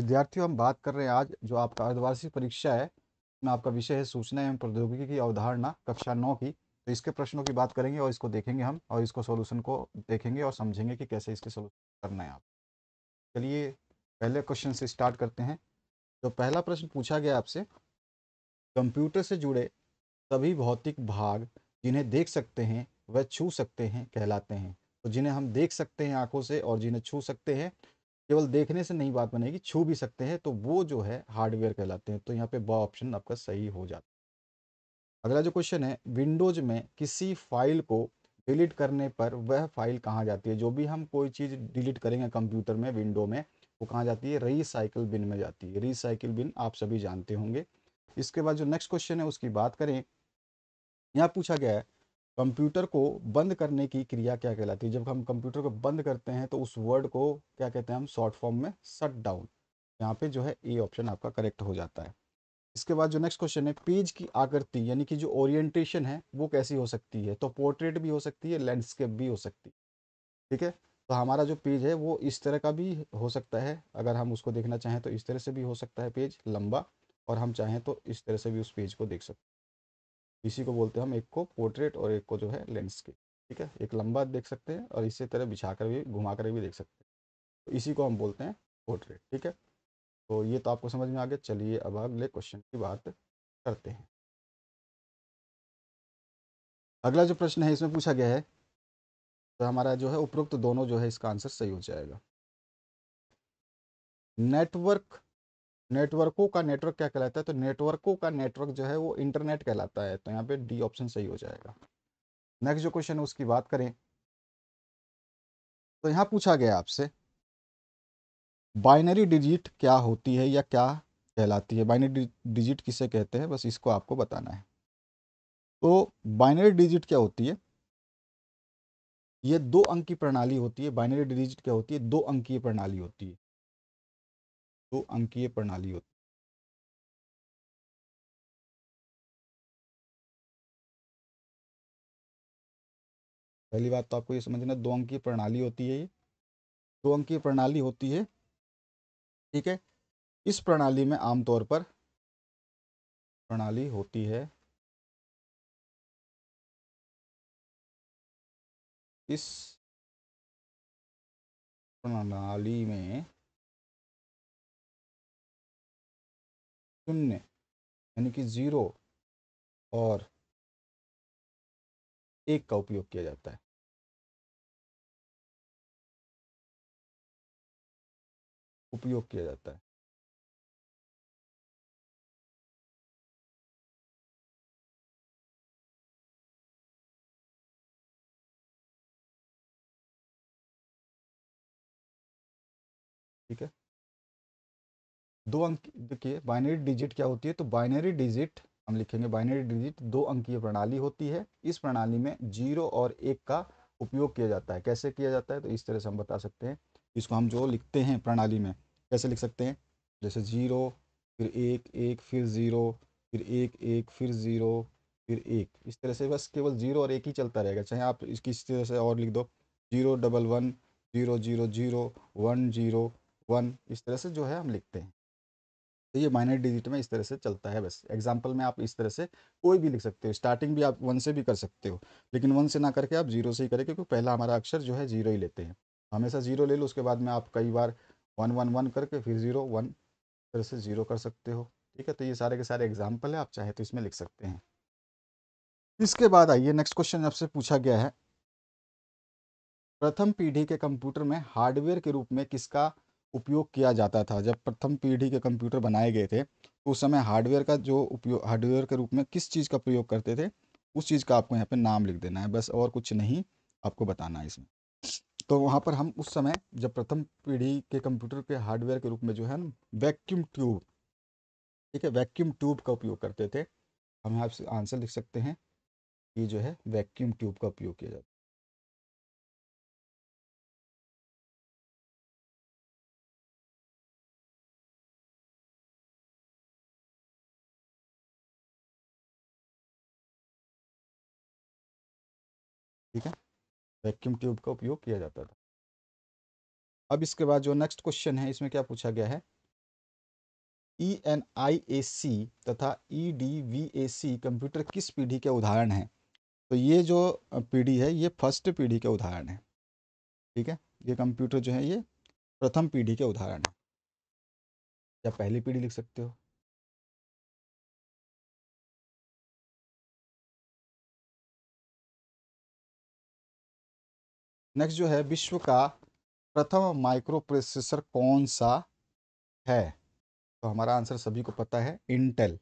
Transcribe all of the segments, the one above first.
विद्यार्थियों, हम बात कर रहे हैं आज जो आपका अर्धवार्षिक परीक्षा है, में आपका विषय है सूचना एवं प्रौद्योगिकी की अवधारणा कक्षा 9 की। तो इसके प्रश्नों की बात करेंगे और इसको देखेंगे हम, और इसको सॉल्यूशन को देखेंगे और समझेंगे कि कैसे इसके सॉल्यूशन करना है आप। चलिए पहले क्वेश्चन से स्टार्ट करते हैं। तो पहला प्रश्न पूछा गया आपसे, कंप्यूटर से जुड़े सभी भौतिक भाग जिन्हें देख सकते हैं व छू सकते हैं कहलाते हैं। तो जिन्हें हम देख सकते हैं आंखों से और जिन्हें छू सकते हैं, केवल देखने से नहीं बात बनेगी, छू भी सकते हैं, तो वो जो है हार्डवेयर कहलाते हैं। तो यहाँ पे ब ऑप्शन आपका सही हो जाता है। अगला जो क्वेश्चन है, विंडोज में किसी फाइल को डिलीट करने पर वह फाइल कहाँ जाती है। जो भी हम कोई चीज़ डिलीट करेंगे कंप्यूटर में, विंडो में, वो कहाँ जाती है, रिसाइकिल बिन में जाती है। रिसाइकिल बिन आप सभी जानते होंगे। इसके बाद जो नेक्स्ट क्वेश्चन है उसकी बात करें, यहाँ पूछा गया है, कंप्यूटर को बंद करने की क्रिया क्या कहलाती है। जब हम कंप्यूटर को बंद करते हैं तो उस वर्ड को क्या कहते हैं हम, शॉर्ट फॉर्म में शट डाउन। यहाँ पे जो है ए ऑप्शन आपका करेक्ट हो जाता है। इसके बाद जो नेक्स्ट क्वेश्चन है, पेज की आकृति यानी कि जो ओरिएंटेशन है वो कैसी हो सकती है। तो पोर्ट्रेट भी हो सकती है, लैंडस्केप भी हो सकती है। ठीक है, तो हमारा जो पेज है वो इस तरह का भी हो सकता है, अगर हम उसको देखना चाहें तो इस तरह से भी हो सकता है पेज लंबा, और हम चाहें तो इस तरह से भी उस पेज को देख सकते हैं। इसी को बोलते हैं हम, एक को पोर्ट्रेट और एक को जो है लैंडस्केप। ठीक है, एक लंबा देख सकते हैं और इसी तरह बिछा कर भी, घुमा कर भी देख सकते हैं। तो इसी को हम बोलते हैं पोर्ट्रेट। ठीक है, तो ये तो आपको समझ में आ गया। चलिए अब अगले क्वेश्चन की बात करते हैं। अगला जो प्रश्न है इसमें पूछा गया है, तो हमारा जो है उपरोक्त दोनों जो है इसका आंसर सही हो जाएगा। नेटवर्क, नेटवर्कों का नेटवर्क क्या कहलाता है। तो नेटवर्कों का नेटवर्क जो है वो इंटरनेट कहलाता है। तो यहाँ पे डी ऑप्शन सही हो जाएगा। नेक्स्ट जो क्वेश्चन है उसकी बात करें, तो यहाँ पूछा गया आपसे, बाइनरी डिजिट क्या होती है या क्या कहलाती है। बाइनरी डिजिट किसे कहते हैं, बस इसको आपको बताना है। तो बाइनरी डिजिट क्या होती है, ये दो अंक की प्रणाली होती है। बाइनरी डिजिट क्या होती है, दो अंकीय प्रणाली होती है। दो अंकीय प्रणाली होती है। पहली बात तो आपको ये समझना, दो अंकीय प्रणाली होती है ये, दो अंकीय प्रणाली होती है। ठीक है, इस प्रणाली में आमतौर पर प्रणाली होती है, इस प्रणाली में शून्य यानी कि जीरो और एक का उपयोग किया जाता है। उपयोग किया जाता है। ठीक है, दो अंक, देखिए बाइनरी डिजिट क्या होती है। तो बाइनरी डिजिट हम लिखेंगे, बाइनरी डिजिट दो अंकीय प्रणाली होती है। इस प्रणाली में जीरो और एक का उपयोग किया जाता है। कैसे किया जाता है, तो इस तरह से हम बता सकते हैं। इसको हम जो लिखते हैं प्रणाली में, कैसे लिख सकते हैं, जैसे जीरो, फिर एक, एक फिर ज़ीरो, फिर एक, एक फिर ज़ीरो, फिर एक, इस तरह से बस केवल जीरो और एक ही चलता रहेगा। चाहे आप इसकी इस तरह से और लिख दो, zero double one, zero zero zero, one zero one, इस तरह से जो है हम लिखते हैं। तो ये माइनर डिजिट में इस तरह से चलता है। बस एग्जाम्पल में आप इस तरह से कोई भी लिख सकते हो। स्टार्टिंग भी आप वन से भी कर सकते हो, लेकिन वन से ना करके आप जीरो से ही करें, क्योंकि पहला हमारा अक्षर जो है जीरो ही लेते हैं। हमेशा जीरो ले लो, उसके बाद में आप कई बार वन वन वन करके फिर जीरो वन, तरह से जीरो कर सकते हो। ठीक है, तो ये सारे के सारे एग्जाम्पल है, आप चाहे तो इसमें लिख सकते हैं। इसके बाद आइए, नेक्स्ट क्वेश्चन आपसे पूछा गया है, प्रथम पीढ़ी के कंप्यूटर में हार्डवेयर के रूप में किसका उपयोग किया जाता था। जब प्रथम पीढ़ी के कंप्यूटर बनाए गए थे तो उस समय हार्डवेयर का जो उपयोग, हार्डवेयर के रूप में किस चीज़ का प्रयोग करते थे, उस चीज़ का आपको यहाँ पे नाम लिख देना है, बस और कुछ नहीं आपको बताना है इसमें। तो वहाँ पर हम उस समय जब प्रथम पीढ़ी के कंप्यूटर के हार्डवेयर के रूप में जो है ना, वैक्यूम ट्यूब, ठीक है, वैक्यूम ट्यूब का उपयोग करते थे। हम यहाँ से आंसर लिख सकते हैं, ये जो है वैक्यूम ट्यूब का उपयोग किया जाता है। ठीक है, वैक्यूम ट्यूब का उपयोग किया जाता था। अब इसके बाद जो नेक्स्ट क्वेश्चन है इसमें क्या पूछा गया है, ENIAC तथा EDVAC कंप्यूटर किस पीढ़ी के उदाहरण हैं? तो ये जो पीढ़ी है ये फर्स्ट पीढ़ी के उदाहरण है। ठीक है, ये कंप्यूटर जो है ये प्रथम पीढ़ी के उदाहरण है, या पहली पीढ़ी लिख सकते हो। नेक्स्ट जो है, विश्व का प्रथम माइक्रो प्रोसेसर कौन सा है? तो हमारा आंसर सभी को पता है, इंटेल।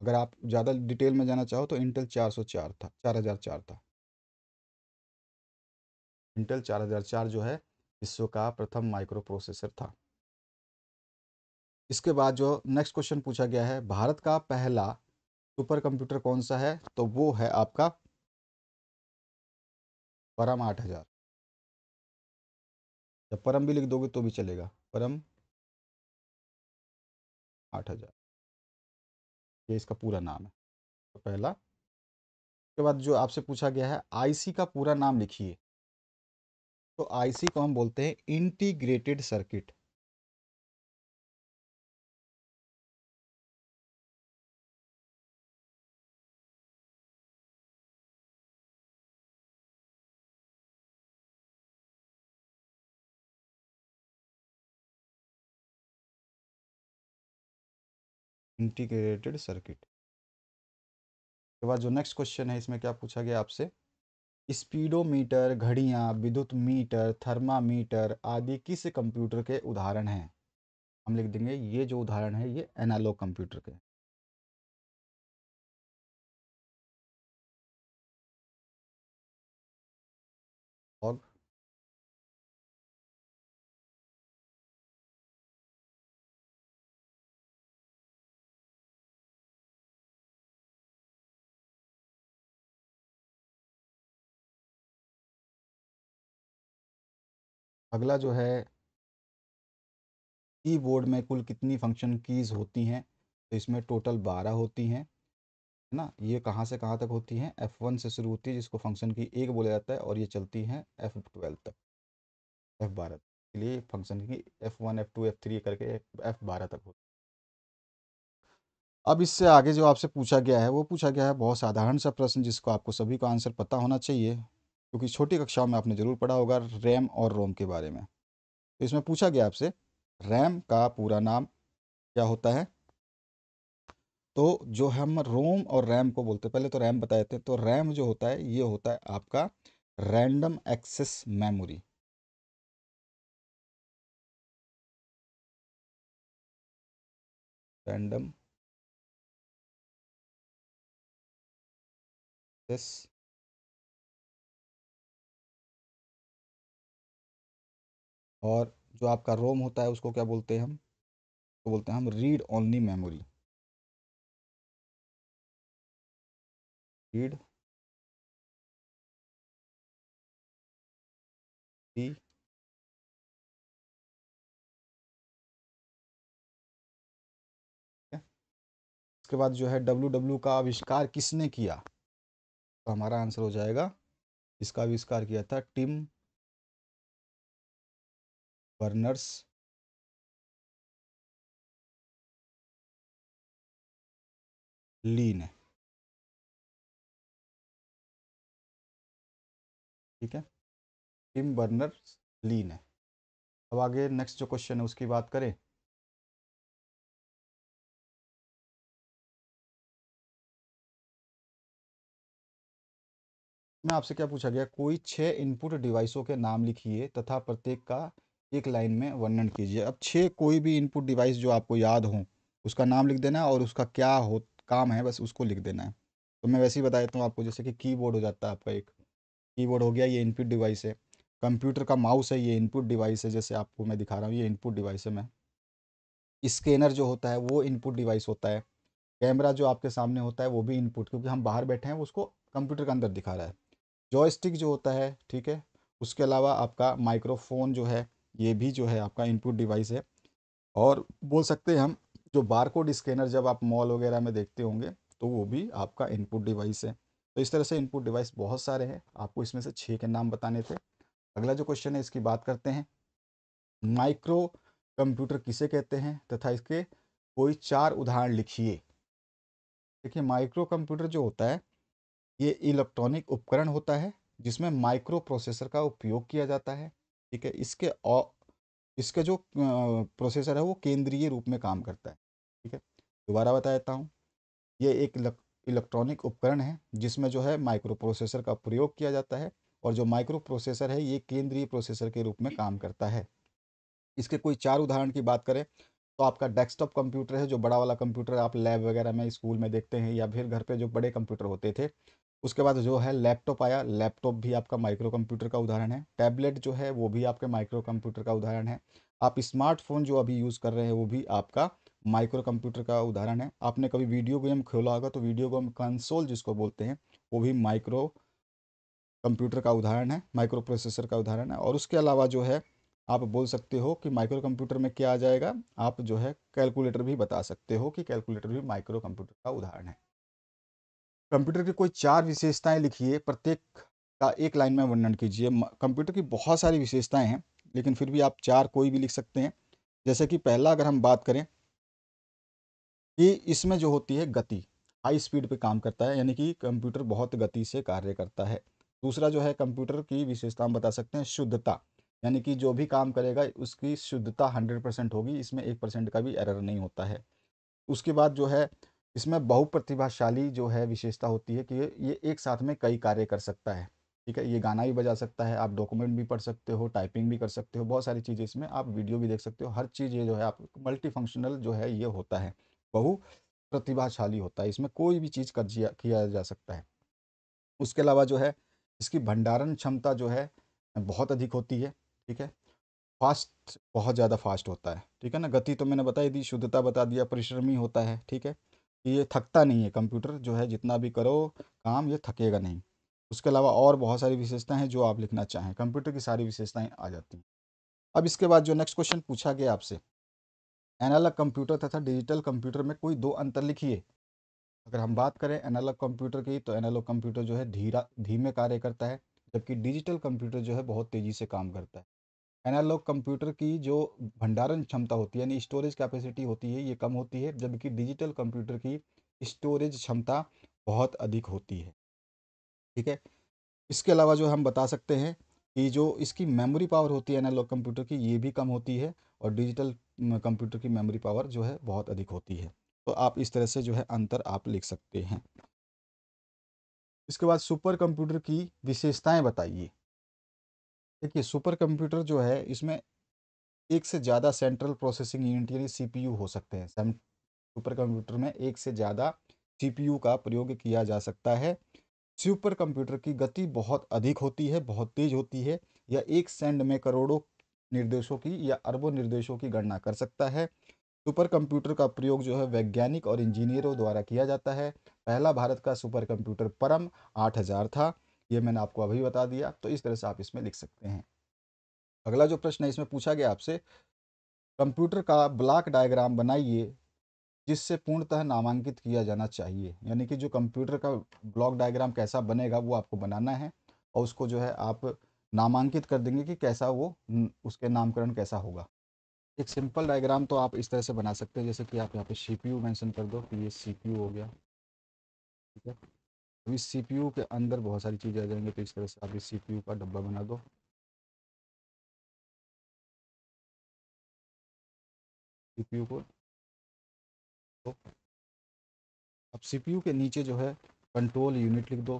अगर आप ज़्यादा डिटेल में जाना चाहो तो इंटेल 404 था, 4004 था। इंटेल 4004 जो है विश्व का प्रथम माइक्रो प्रोसेसर था। इसके बाद जो नेक्स्ट क्वेश्चन पूछा गया है, भारत का पहला सुपर कंप्यूटर कौन सा है? तो वो है आपका परम 8000, या परम भी लिख दोगे तो भी चलेगा, परम 8000, ये इसका पूरा नाम है, तो पहला। उसके बाद जो आपसे पूछा गया है, आईसी का पूरा नाम लिखिए। तो आईसी को हम बोलते हैं इंटीग्रेटेड सर्किट। Integrated circuit. के बाद जो नेक्स्ट क्वेश्चन है, इसमें क्या पूछा गया आपसे, स्पीडोमीटर, घड़ियां, विद्युत मीटर, थर्मामीटर आदि किस कंप्यूटर के उदाहरण हैं? हम लिख देंगे ये जो उदाहरण है ये एनालॉग कंप्यूटर के। और अगला जो है, कीबोर्ड में कुल कितनी फंक्शन कीज़ होती हैं? तो इसमें टोटल 12 होती हैं, है ना। ये कहाँ से कहाँ तक होती हैं? F1 से शुरू होती है जिसको फंक्शन की एक बोला जाता है, और ये चलती हैं F12 तक, F12 के लिए फंक्शन की F1 F2 F3 करके F12 तक होती है। अब इससे आगे जो आपसे पूछा गया है वो पूछा गया है बहुत साधारण सा प्रश्न, जिसको आपको सभी को आंसर पता होना चाहिए, क्योंकि छोटी कक्षाओं में आपने ज़रूर पढ़ा होगा रैम और रोम के बारे में। तो इसमें पूछा गया आपसे, रैम का पूरा नाम क्या होता है? तो जो हम रोम और रैम को बोलते हैं, पहले तो रैम बताए थे, तो रैम जो होता है ये होता है आपका random access memory. Random access, और जो आपका रोम होता है उसको क्या बोलते हैं हम? तो बोलते हैं हम read only memory. Read the. उसके बाद जो है डब्ल्यू डब्ल्यू का आविष्कार किसने किया? तो हमारा आंसर हो जाएगा, इसका आविष्कार किया था टिम बर्नर्स ली ने। ठीक है, टिम बर्नर्स ली ने। अब आगे नेक्स्ट जो क्वेश्चन है उसकी बात करें। मैं आपसे क्या पूछा गया, कोई 6 इनपुट डिवाइसों के नाम लिखिए तथा प्रत्येक का एक लाइन में वर्णन कीजिए। अब 6 कोई भी इनपुट डिवाइस जो आपको याद हो उसका नाम लिख देना है, और उसका क्या हो काम है बस उसको लिख देना है। तो मैं वैसे ही बता देता हूँ आपको, जैसे कि कीबोर्ड हो जाता है आपका एक, कीबोर्ड हो गया, ये इनपुट डिवाइस है। कंप्यूटर का माउस है, ये इनपुट डिवाइस है, जैसे आपको मैं दिखा रहा हूँ ये इनपुट डिवाइस है। मैं स्कैनर जो होता है वो इनपुट डिवाइस होता है। कैमरा जो आपके सामने होता है वो भी इनपुट, क्योंकि हम बाहर बैठे हैं, उसको कंप्यूटर के अंदर दिखा रहा है। जॉयस्टिक जो होता है, ठीक है। उसके अलावा आपका माइक्रोफोन जो है ये भी जो है आपका इनपुट डिवाइस है। और बोल सकते हैं हम, जो बारकोड स्कैनर जब आप मॉल वगैरह में देखते होंगे तो वो भी आपका इनपुट डिवाइस है। तो इस तरह से इनपुट डिवाइस बहुत सारे हैं, आपको इसमें से 6 के नाम बताने थे। अगला जो क्वेश्चन है इसकी बात करते हैं, माइक्रो कंप्यूटर किसे कहते हैं तथा इसके कोई 4 उदाहरण लिखिए। देखिए, माइक्रो कंप्यूटर जो होता है ये इलेक्ट्रॉनिक उपकरण होता है जिसमें माइक्रो प्रोसेसर का उपयोग किया जाता है। ठीक है, इसके जो प्रोसेसर है वो केंद्रीय रूप में काम करता है। ठीक है, दोबारा बता देता हूँ, ये एक इलेक्ट्रॉनिक उपकरण है जिसमें जो है माइक्रो प्रोसेसर का प्रयोग किया जाता है, और जो माइक्रो प्रोसेसर है ये केंद्रीय प्रोसेसर के रूप में काम करता है। इसके कोई 4 उदाहरण की बात करें तो आपका डेस्कटॉप कंप्यूटर है, जो बड़ा वाला कंप्यूटर आप लैब वगैरह में स्कूल में देखते हैं, या फिर घर पे जो बड़े कंप्यूटर होते थे। उसके बाद जो है लैपटॉप आया, लैपटॉप भी आपका माइक्रो कंप्यूटर का उदाहरण है। टैबलेट जो है वो भी आपके माइक्रो कंप्यूटर का उदाहरण है। आप स्मार्टफोन जो अभी यूज़ कर रहे हैं वो भी आपका माइक्रो कंप्यूटर का उदाहरण है। आपने कभी वीडियो गेम खोला होगा तो वीडियो गेम कंसोल जिसको बोलते हैं वो भी माइक्रो कंप्यूटर का उदाहरण है, माइक्रो प्रोसेसर का उदाहरण है। और उसके अलावा जो है आप बोल सकते हो कि माइक्रो कंप्यूटर में क्या आ जाएगा, आप जो है कैलकुलेटर भी बता सकते हो कि कैलकुलेटर भी माइक्रो कंप्यूटर का उदाहरण है। कंप्यूटर की कोई 4 विशेषताएं लिखिए, प्रत्येक का एक लाइन में वर्णन कीजिए। कंप्यूटर की बहुत सारी विशेषताएं हैं, लेकिन फिर भी आप 4 कोई भी लिख सकते हैं। जैसे कि पहला अगर हम बात करें कि इसमें जो होती है गति, हाई स्पीड पे काम करता है, यानी कि कंप्यूटर बहुत गति से कार्य करता है। दूसरा जो है कंप्यूटर की विशेषता हम बता सकते हैं शुद्धता, यानी कि जो भी काम करेगा उसकी शुद्धता 100% होगी, इसमें 1% का भी एरर नहीं होता है। उसके बाद जो है इसमें बहुप्रतिभाशाली जो है विशेषता होती है कि ये एक साथ में कई कार्य कर सकता है। ठीक है, ये गाना भी बजा सकता है, आप डॉक्यूमेंट भी पढ़ सकते हो, टाइपिंग भी कर सकते हो, बहुत सारी चीज़ें इसमें, आप वीडियो भी देख सकते हो, हर चीज़ ये जो है आप मल्टी फंक्शनल जो है ये होता है, बहु प्रतिभाशाली होता है, इसमें कोई भी चीज़ कर किया जा सकता है। उसके अलावा जो है इसकी भंडारण क्षमता जो है बहुत अधिक होती है। ठीक है, फास्ट, बहुत ज़्यादा फास्ट होता है। ठीक है ना, गति तो मैंने बता ही दी, शुद्धता बता दिया, परिश्रमी होता है। ठीक है, कि ये थकता नहीं है, कंप्यूटर जो है जितना भी करो काम ये थकेगा नहीं। उसके अलावा और बहुत सारी विशेषताएं हैं जो आप लिखना चाहें, कंप्यूटर की सारी विशेषताएं आ जाती हैं। अब इसके बाद जो नेक्स्ट क्वेश्चन पूछा गया आपसे, एनालॉग कंप्यूटर तथा डिजिटल कंप्यूटर में कोई 2 अंतर लिखिए। अगर हम बात करें एनालॉग कंप्यूटर की तो एनालॉग कंप्यूटर जो है धीमे कार्य करता है, जबकि डिजिटल कंप्यूटर जो है बहुत तेज़ी से काम करता है। एनालॉग कंप्यूटर की जो भंडारण क्षमता होती है, यानी स्टोरेज कैपेसिटी होती है, ये कम होती है, जबकि डिजिटल कंप्यूटर की स्टोरेज क्षमता बहुत अधिक होती है। ठीक है, इसके अलावा जो हम बता सकते हैं कि जो इसकी मेमोरी पावर होती है एनालॉग कंप्यूटर की, ये भी कम होती है, और डिजिटल कंप्यूटर की मेमोरी पावर जो है बहुत अधिक होती है। तो आप इस तरह से जो है अंतर आप लिख सकते हैं। इसके बाद सुपर कंप्यूटर की विशेषताएं बताइए। देखिए, सुपर कंप्यूटर जो है इसमें एक से ज़्यादा सेंट्रल प्रोसेसिंग यूनिट यानी सीपीयू हो सकते हैं। सुपर कंप्यूटर में एक से ज़्यादा सीपीयू का प्रयोग किया जा सकता है। सुपर कंप्यूटर की गति बहुत अधिक होती है, बहुत तेज होती है। यह एक सेकंड में करोड़ों निर्देशों की या अरबों निर्देशों की गणना कर सकता है। सुपर कंप्यूटर का प्रयोग जो है वैज्ञानिक और इंजीनियरों द्वारा किया जाता है। पहला भारत का सुपर कंप्यूटर परम 8000 था, ये मैंने आपको अभी बता दिया। तो इस तरह से आप इसमें लिख सकते हैं। अगला जो प्रश्न है इसमें पूछा गया आपसे, कंप्यूटर का ब्लॉक डायग्राम बनाइए जिससे पूर्णतः नामांकित किया जाना चाहिए। यानी कि जो कंप्यूटर का ब्लॉक डायग्राम कैसा बनेगा वो आपको बनाना है, और उसको जो है आप नामांकित कर देंगे कि कैसा वो उसके नामकरण कैसा होगा। एक सिंपल डायग्राम तो आप इस तरह से बना सकते हैं, जैसे कि आप यहाँ पे सीपीयू मेंशन कर दो कि ये सीपीयू हो गया। ठीक है, अब इस सीपीयू के अंदर बहुत सारी चीज़ें आ जाएंगी, तो इस तरह से आप इस सीपीयू का डब्बा बना दो। सीपीयू को तो अब सीपीयू के नीचे जो है कंट्रोल यूनिट लिख दो।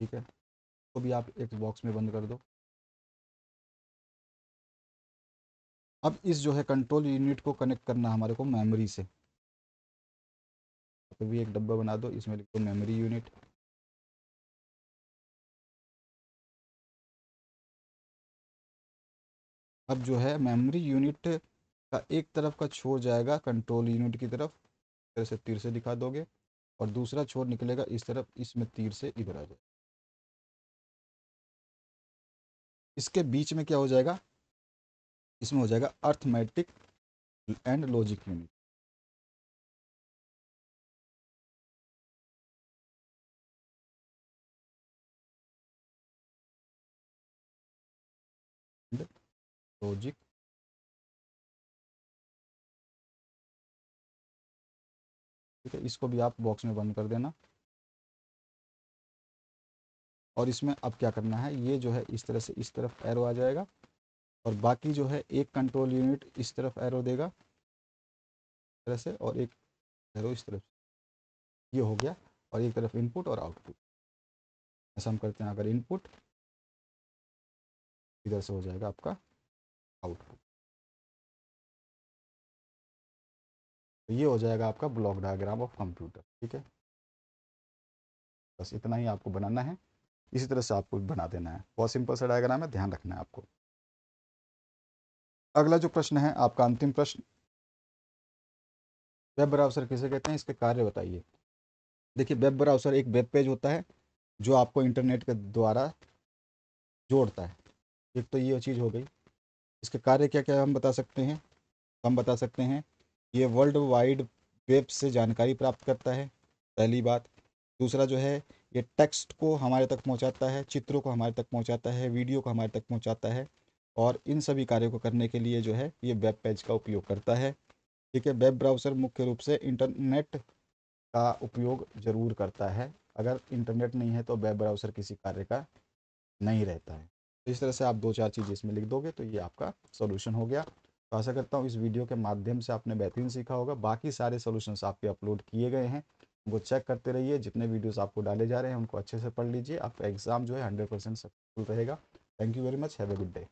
ठीक है, तो भी आप एक बॉक्स में बंद कर दो। अब इस जो है कंट्रोल यूनिट को कनेक्ट करना हमारे को मेमोरी से, तो भी एक डब्बा बना दो, इसमें लिख दो मेमोरी यूनिट। अब जो है मेमोरी यूनिट का एक तरफ का छोर जाएगा कंट्रोल यूनिट की तरफ, इस तरह से तीर से दिखा दोगे, और दूसरा छोर निकलेगा इस तरफ, इसमें तीर से इधर आ जाए। इसके बीच में क्या हो जाएगा, इसमें हो जाएगा arithmetic and logic unit. Logic, ठीक है, इसको भी आप बॉक्स में बंद कर देना। और इसमें अब क्या करना है, ये जो है इस तरह से इस तरफ एरो आ जाएगा, और बाकी जो है एक कंट्रोल यूनिट इस तरफ एरो देगा इस तरह से, और एक एरो इस तरफ, ये हो गया। और एक तरफ इनपुट और आउटपुट, ऐसा हम करते हैं। अगर इनपुट, इधर से हो जाएगा आपका आउटपुट। तो ये हो जाएगा आपका ब्लॉक डायग्राम ऑफ कंप्यूटर, ठीक है। बस इतना ही आपको बनाना है, इसी तरह से आपको बना देना है। बहुत सिंपल सा डायग्राम है, ध्यान रखना है आपको। अगला जो प्रश्न है आपका अंतिम प्रश्न, वेब ब्राउज़र किसे कहते हैं, इसके कार्य बताइए। देखिए, वेब ब्राउज़र एक वेब पेज होता है जो आपको इंटरनेट के द्वारा जोड़ता है। एक तो ये चीज़ हो गई। इसके कार्य क्या क्या हम बता सकते हैं, हम बता सकते हैं ये वर्ल्ड वाइड वेब से जानकारी प्राप्त करता है, पहली बात। दूसरा जो है, ये टेक्स्ट को हमारे तक पहुंचाता है, चित्रों को हमारे तक पहुंचाता है, वीडियो को हमारे तक पहुंचाता है। और इन सभी कार्यों को करने के लिए जो है ये वेब पेज का उपयोग करता है, ठीक है। वेब ब्राउज़र मुख्य रूप से इंटरनेट का उपयोग ज़रूर करता है। अगर इंटरनेट नहीं है तो वेब ब्राउज़र किसी कार्य का नहीं रहता है। तो इस तरह से आप दो चार चीज़ इसमें लिख दोगे तो ये आपका सॉल्यूशन हो गया। तो आशा करता हूँ इस वीडियो के माध्यम से आपने बेहतरीन सीखा होगा। बाकी सारे सॉल्यूशंस आपके अपलोड किए गए हैं, वो चेक करते रहिए। जितने वीडियोस आपको डाले जा रहे हैं उनको अच्छे से पढ़ लीजिए। आपका एग्ज़ाम जो है 100% सक्सेसफुल रहेगा। Thank you very much, have a good day.